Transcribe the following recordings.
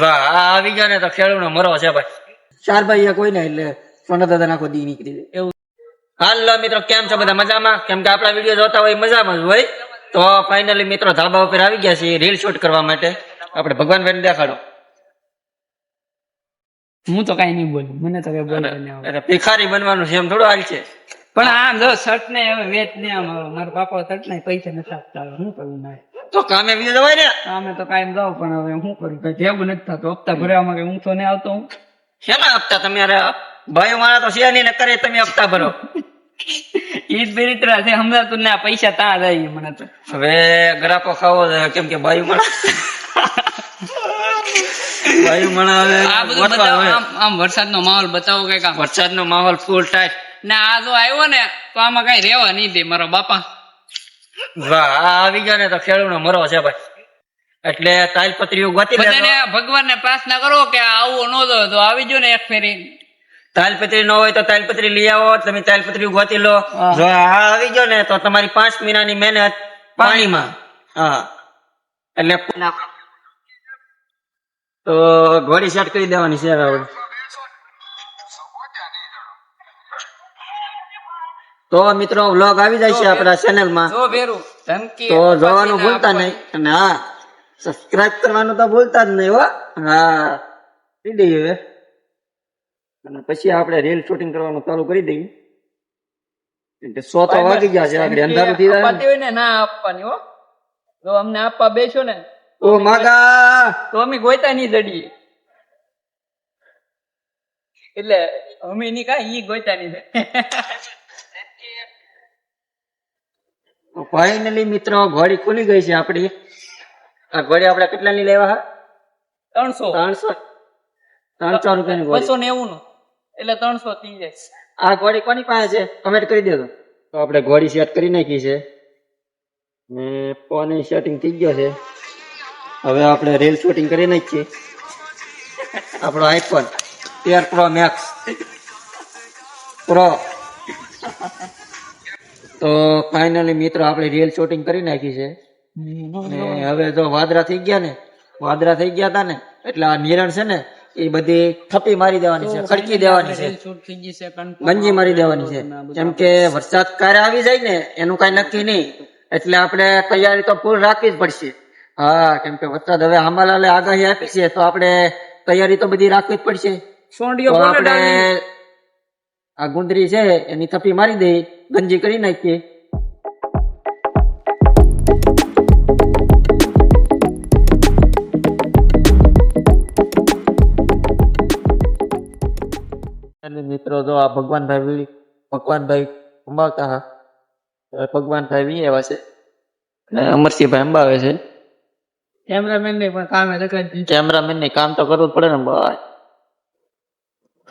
આવી ગયા ને તો ખેડૂત નો મરો છે ભાઈ. ચાર ભાઈ કોઈ ને એટલે સોના દાદા નાખો દી નીકળી જાય એવું. હાલો મિત્રો, કેમ છો બધા? મજામાં? કેમ કે આપણા વિડીયો જોતા હોય મજામાં જ હોય. તો ફાઇનલી મિત્રો ધાબા ઉપર આવી ગયા છીએ રીલ શૂટ કરવા માટે. આપણે ભગવાન ભાઈ દેખાડો. હું તો કઈ નહીં બોલું, મને તો કઈ બોલવું નહીં આવે. ભિખારી બનવાનું છે એમ થોડું હાલ છે. પણ આમ જો શર્ટ ને હવે વેચ ને આમ મારા બાપા શર્ટ ને પૈસા નથી આપતા, શું કરવું ના તો કામે બીજું જવાય ને. અમે તો કાયમ જાવ પણ હવે શું કરું, કઈ ભેગું નથી થતું. હપ્તા ભરવામાં કઈ હું તો નહીં આવતો. હું શેના હપ્તા તમે? ભાઈ મારા તો શેર ને કરે, તમે હપ્તા ભરો. ઈદ બેરિત્રા છે સમજાતું ને પૈસા તા જાય મને તો. હવે ગ્રાપો ખાવો છે કેમ કે ભાઈ મારા ભાઈ મારા આમ વરસાદ નો માહોલ બતાવો કઈક. વરસાદ નો માહોલ ફૂલ ટાઈટ ને આ જો આવ્યો ને તો આમાં કઈ રેવા નહીં દે મારો બાપા. વાહ, આવી ગયા ને તો ખેડૂત નો મરો છે ભાઈ. એટલે તાલપત્રીઓ ગોતી બધાને ભગવાન ને પ્રાર્થના કરો કે આવું ન દો તો આવી જો ને એક ફેરી. તાલપત્રી ન હોય તો તાલપત્રી લઈ આવો, તમે તાલપત્રી ગોતી લો. જો આ આવી ગયો ને તો તમારી 5 મહિનાની મહેનત પાણીમાં. હા, એટલે તો ઘોડી સેટ કરી દેવાની છે હવે. તો મિત્રો વ્લોગ આવી જાય છે આપણા ચેનલ માં, તો જોવાનું ભૂલતા નહીં. અને હા, સબસ્ક્રાઇબ કરવાનું તો ભૂલતા જ નહીં હો. હા, કરી દઈએ હવે. અને પછી આપણે રીલ શૂટિંગ કરવાનું ચાલુ કરી દઈએ. એટલે 100 તો વાગી ગયા છે. આગળ અંધારું થઈ જાય ને ના આપવાની હો. જો અમને આપવા બેસો ને ઓ માગા તો અમે ગોયતા નહીં જડીએ. એટલે અમે ની કાંઈ ઈ ગોયતા નહીં. ફાઇનલી મિત્રો ઘોડી ખુલી ગઈ છે આપડી. આ ઘોડી આપણે કેટલાની લેવા? 300 રૂપિયાની ઘોડી. 290 નું એટલે 300 થઈ જાય. આ ઘોડી કોની પાસે છે કમેન્ટ કરી દેજો. તો આપણે ઘોડી સેટ કરી નાખી છે ને ફોન સેટિંગ થઈ ગયો છે. હવે આપણે રીલ શૂટિંગ કરી નાખીએ. આપણો આઈફોન 13 પ્રો મેક્સ પ્રો. તો ફાઇનલી મિત્રો આપણે રીલ શૂટિંગ કરી નાખી છે. હવે જો વાદળા થઈ ગયા હતા ને એટલે આ નિરણ છે ને એ બધી થપ્પી મારી દેવાની છે, ખડકી દેવાની છે, ગંજી મારી દેવાની છે. કેમ કે વરસાદ ક્યારે આવી જાય ને એનું કઈ નક્કી નહીં. એટલે આપણે તૈયારી તો ફૂલ રાખવી જ પડશે. હા, કેમ કે વરસાદ હવે આંબાલાલે આગાહી આપી છે તો આપણે તૈયારી તો બધી રાખવી જ પડશે. તો આપણે આ ગુંદરી છે એની થપ્પી મારી દઈ, ગંજી કરી નાખીએ. મિત્રો જો આ ભગવાનભાઈ અંબાવતા હા, ભગવાનભાઈ વી એવા છે, અમરસિંહભાઈ અંબાવે છે. કેમેરામેન ને પણ કામ કેમેરામેન ને કામ તો કરવું જ પડે ને ભાઈ.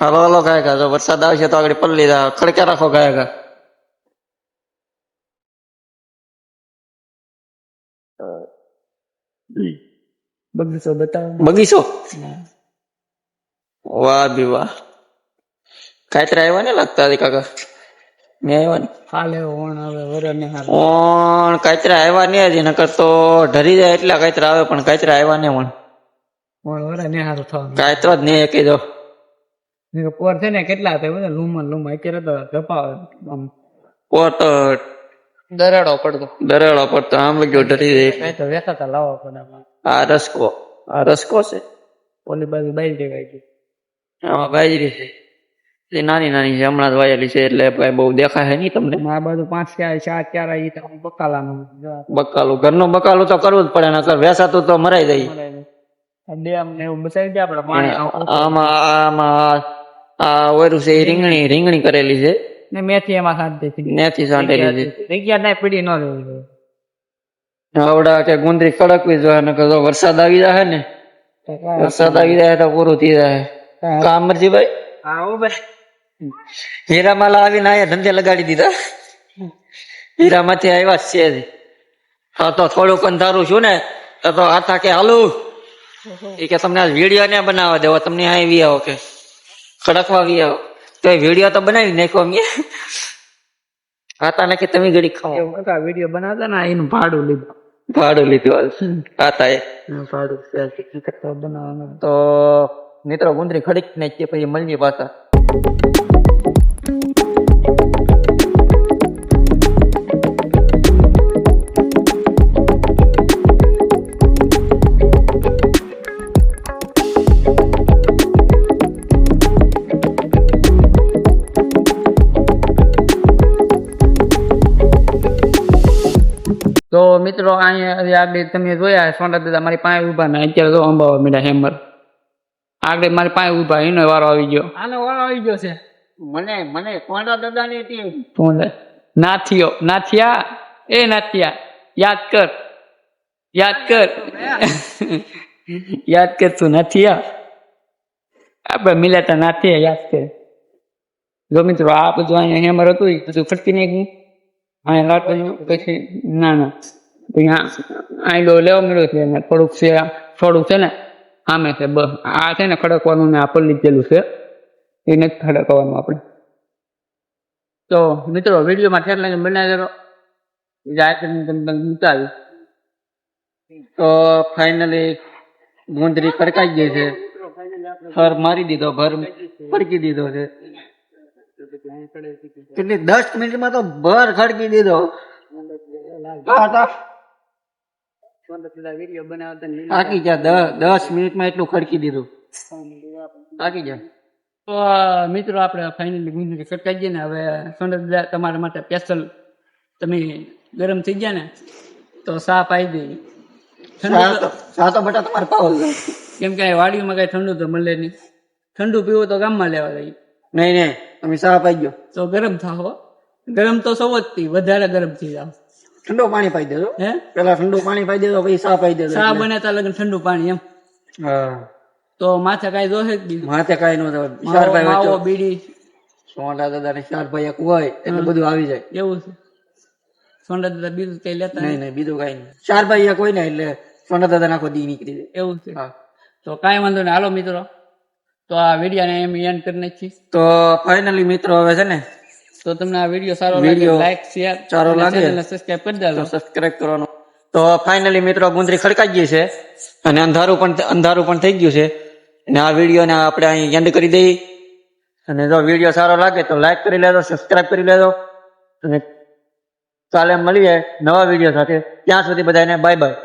હાલો ગાયકા, જો વરસાદ આવશે તો આગળ પલ્લી ખડકે રાખો ગાયકા. બગીચો બતાવો. બગીચો વાહ બી વાહ. કાતરા આવ્યા ને લાગતા હતી કાકા. મેં આવ્યા ને હાલે ઓણ આવે વરને ઓણ કાતરા આવ્યા ને હજી, નકર તો ઢરી જાય એટલા કાતરા આવે પણ કાતરા આવ્યા ને ઓણ વરને હારું થવાનું. કાતરો જ નહીં કહી દો. પોર છે ને કેટલા હતા બધા લૂમ અત્યારે તો ગપાવે પોર તો દરાડો પડતો આમ ગયો ઢરી જાય. તો વેસાતા લાવો પડે. આ રસકો છે. ઓલી બાજુ બાજરી વાય છે. આમાં બાજરી છે એ નાની છે, હમણાં જ વાયેલી છે એટલે બહુ દેખાય નહીં તમને. આ બાજુ 5 4 બકાલાનું બકાલું, ઘરનું બકાલું તો કરવું જ પડે, નકર વેસાતું તો મરાઈ જાય. ડેમ ને એવું બચાવી દે આપણે પાણી. આમાં આ ઓયરું છે એ રીંગણી કરેલી છે ને મેથી એમાં સાંટેલી છે. જગ્યા ના પીડી ન રહેવી. આવડા કે ગુંદરી કડકવી જોઈએ, નકર જો વરસાદ આવી જાય ને, વરસાદ આવી જાય તો પૂરું થઈ જાય કામ. મરજીભાઈ હીરામાલા આવીને અહીંયા ધંધે લગાડી દીધા. હીરામાંથી આવ્યા જ છે. હા, તો થોડુંક અંધારું છું ને તો હાથા કે હાલું એ કે તમને વિડીયો ને બનાવવા દેવો, તમને આવી આવો કે કડકવા આવી આવો તો એ વિડીયો તો બનાવી નાખો. અમે હાથા નાખી તમે ઘડી ખાઓ. વિડીયો બનાવતા ને એનું ભાડું લીધું. ભાડું લીધું હાલ આતા એ ભાડું છે તો બનાવવાનું. તો મિત્રો ગુંદરી ખડીક ને પછી મળીએ પાછા. તો મિત્રો અહીંયા આગળ તમે જોયા સોંડા દાદા મારી પાસે ઉભા ને અત્યારે તો અંબાવા મીડા હેમર આગળ મારી પાસે ઉભા એનો વારો આવી ગયો. આનો વારો આવી ગયો છે. મને કોંડા દાદા ની ટીમ ફોન નાથિયો નાથિયા એ નાથિયા યાદ કર યાદ કર તું નાથિયા આપણે મિલાતા નાથિયા યાદ કર. જો મિત્રો આ બધું અહીંયા હેમર હતું એ બધું ફટકી નાખ્યું અહીંયા લાટવાનું પછી ના પછી આઈલો લેવા મળ્યો છે ને થોડુંક છે ને આમે છે બસ આ છે ને ખડકવાનું ને આ પલ્લી જેલું છે એ નથી ખડકવાનું આપણે. તો મિત્રો વિડીયોમાં ઠેર લઈને બનાવી દેલો મૂકાવી. તો ફાઇનલી ગુંદરી ખડકાઈ ગઈ છે. ફર મારી દીધો ભર ખડકી દીધો છે. કેટલી 10 મિનિટમાં તો ભર ખડકી દીધો. વિડીયો બનાવતા આકી જા 10 મિનિટમાં એટલું ખડકી દીધું. આકી જા. તો મિત્રો આપણે ફાઇનલી ગુંદરી ખડકાઈ ગઈ ને હવે સોંડા તમારા માટે સ્પેશિયલ તમે ગરમ થઈ ગયા ને તો સા પાઈ દઈ. સાતો બટા તમારે પાવો કેમ કે વાડીમાં કઈ ઠંડુ તો મળે નહીં. ઠંડુ પીવું તો ગામમાં લેવા જઈએ. નહીં તમે સા પાઈ ગયો તો ગરમ થાઓ. ગરમ તો સૌ જ પી વધારે ગરમ થઈ જાવ. ઠંડુ પાણી પાઈ દેજો. હે પેલા ઠંડુ પાણી પાઈ દેજો પછી સા પાઈ દેજો. સા બને ત્યાં લગન ઠંડુ પાણી એમ. હા તો માથે કાંઈ જોશે જ નહીં. માથે કાંઈ નો થાય. ચારભાઈ માવો વચ્ચે બીડી સોંડા દાદા ને ચારભાઈ એક હોય એટલે બધું આવી જાય. એવું છે. સોંડા દાદા બીજું કઈ લેતા નહીં બીજું કઈ નહીં. ચારભાઈ એક હોય ને એટલે સોંડા દાદા નાખો દી નીકળી જાય. એવું છે. હા તો કાંઈ વાંધો નહીં. હાલો મિત્રો તો આ વિડીયોને એમ એન્ડ કરી નાખી. તો ફાઇનલી મિત્રો હવે છે ને તો તમને આ વિડીયો સારો લાગે વિડીયો લાઈક શેર સારો લાગે સબસ્ક્રાઇબ કરી દેજો. સબસ્ક્રાઇબ કરવાનું. તો ફાઇનલી મિત્રો ગુંદરી ખડકાઈ ગઈ છે અને અંધારું પણ થઈ ગયું છે અને આ વિડીયોને આપણે અહીં એન્ડ કરી દઈએ. અને જો વિડીયો સારો લાગે તો લાઈક કરી લેજો, સબસ્ક્રાઇબ કરી લેજો અને કાલે મળીએ નવા વિડીયો સાથે. ત્યાં સુધી બધાને બાય બાય.